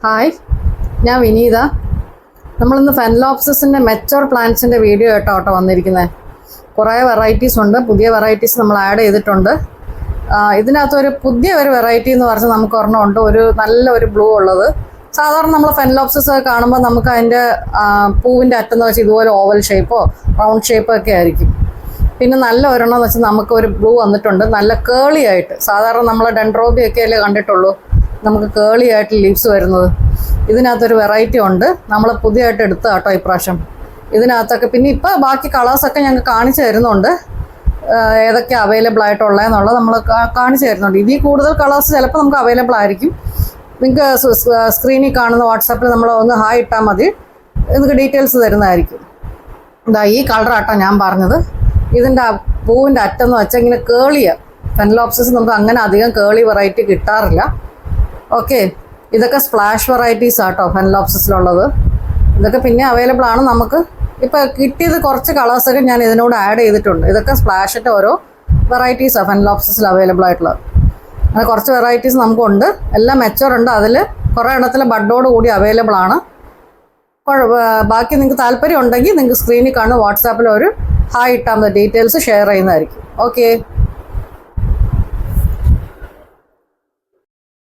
Hi, ഞാൻ വിനീത. നമ്മളിന്ന് ഫെൻലോപ്സിസിൻ്റെ mature പ്ലാന്റ്സിൻ്റെ video ആയിട്ടോ വന്നിരിക്കുന്നത്. കുറേ വെറൈറ്റീസ് ഉണ്ട്, പുതിയ വെറൈറ്റീസ് നമ്മൾ ആഡ് ചെയ്തിട്ടുണ്ട്. ഇതിനകത്തൊരു പുതിയ ഒരു വെറൈറ്റി എന്ന് പറഞ്ഞാൽ നമുക്ക് ഒരെണ്ണം ഉണ്ട്, നല്ല ഒരു ബ്ലൂ ഉള്ളത്. സാധാരണ നമ്മൾ ഫെൻലോപ്സിസ് കാണുമ്പോൾ നമുക്ക് അതിൻ്റെ പൂവിൻ്റെ അറ്റെന്ന് വെച്ചാൽ ഇതുപോലെ ഓവൽ ഷേപ്പോ റൗണ്ട് ഷേപ്പോ ഒക്കെ ആയിരിക്കും. പിന്നെ നല്ല ഒരെണ്ണം എന്ന് വെച്ചാൽ നമുക്ക് ഒരു ബ്ലൂ വന്നിട്ടുണ്ട്, നല്ല കേളി ആയിട്ട്. സാധാരണ നമ്മൾ ഡെൻഡ്രോബിയൊക്കെ അല്ലേ കണ്ടിട്ടുള്ളൂ, നമുക്ക് കേളി ആയിട്ട് ലീവ്സ് വരുന്നത്. ഇതിനകത്തൊരു വെറൈറ്റി ഉണ്ട്, നമ്മൾ പുതിയതായിട്ട് എടുത്ത കേട്ടോ ഇപ്രാവശ്യം. ഇതിനകത്തൊക്കെ പിന്നെ ഇപ്പോൾ ബാക്കി കളേഴ്സൊക്കെ ഞങ്ങൾക്ക് കാണിച്ചു തരുന്നുണ്ട്, ഏതൊക്കെ അവൈലബിൾ ആയിട്ടുള്ളതെന്നുള്ളത് നമ്മൾ കാണിച്ചു തരുന്നുണ്ട്. ഇതിൽ കൂടുതൽ കളേഴ്സ് ചിലപ്പോൾ നമുക്ക് അവൈലബിൾ ആയിരിക്കും. നിങ്ങൾക്ക് സ്ക്രീനിൽ കാണുന്ന വാട്സാപ്പിൽ നമ്മൾ ഒന്ന് ഹായ് ഇട്ടാൽ മതി, നിങ്ങൾക്ക് ഡീറ്റെയിൽസ് തരുന്നതായിരിക്കും. ഈ കളറാട്ടോ ഞാൻ പറഞ്ഞത്. ഇതിൻ്റെ പൂവിൻ്റെ അറ്റെന്ന് വെച്ചാൽ ഇങ്ങനെ കേളിയ ഫെൻലോപ്സിസ് നമുക്ക് അങ്ങനെ അധികം കേളി വെറൈറ്റി കിട്ടാറില്ല. ഓക്കെ, ഇതൊക്കെ സ്പ്ലാഷ് വെറൈറ്റീസ് ആട്ടോ ഫെൻലോപ്സിസിലുള്ളത്. ഇതൊക്കെ പിന്നെ അവൈലബിൾ ആണ്. നമുക്ക് ഇപ്പോൾ കിട്ടിയത് കുറച്ച് കളേഴ്സൊക്കെ ഞാൻ ഇതിനോട് ആഡ് ചെയ്തിട്ടുണ്ട്. ഇതൊക്കെ സ്പ്ലാഷിൻ്റെ ഓരോ വെറൈറ്റീസാണ് ഫെൻലോപ്സിസിൽ അവൈലബിൾ ആയിട്ടുള്ളത്. അങ്ങനെ കുറച്ച് വെറൈറ്റീസ് നമുക്കുണ്ട്, എല്ലാം മെച്ചോറുണ്ട്. അതിൽ കുറേ എണ്ണത്തിൽ ബഡോട് കൂടി അവൈലബിൾ ആണ്. ബാക്കി നിങ്ങൾക്ക് താല്പര്യം ഉണ്ടെങ്കിൽ നിങ്ങൾക്ക് സ്ക്രീനിൽ കാണുന്ന വാട്സാപ്പിൽ ഒരു ഹായ് ഇട്ടാൽ മതി, ഡീറ്റെയിൽസ് ഷെയർ ചെയ്യുന്നതായിരിക്കും. ഓക്കെ.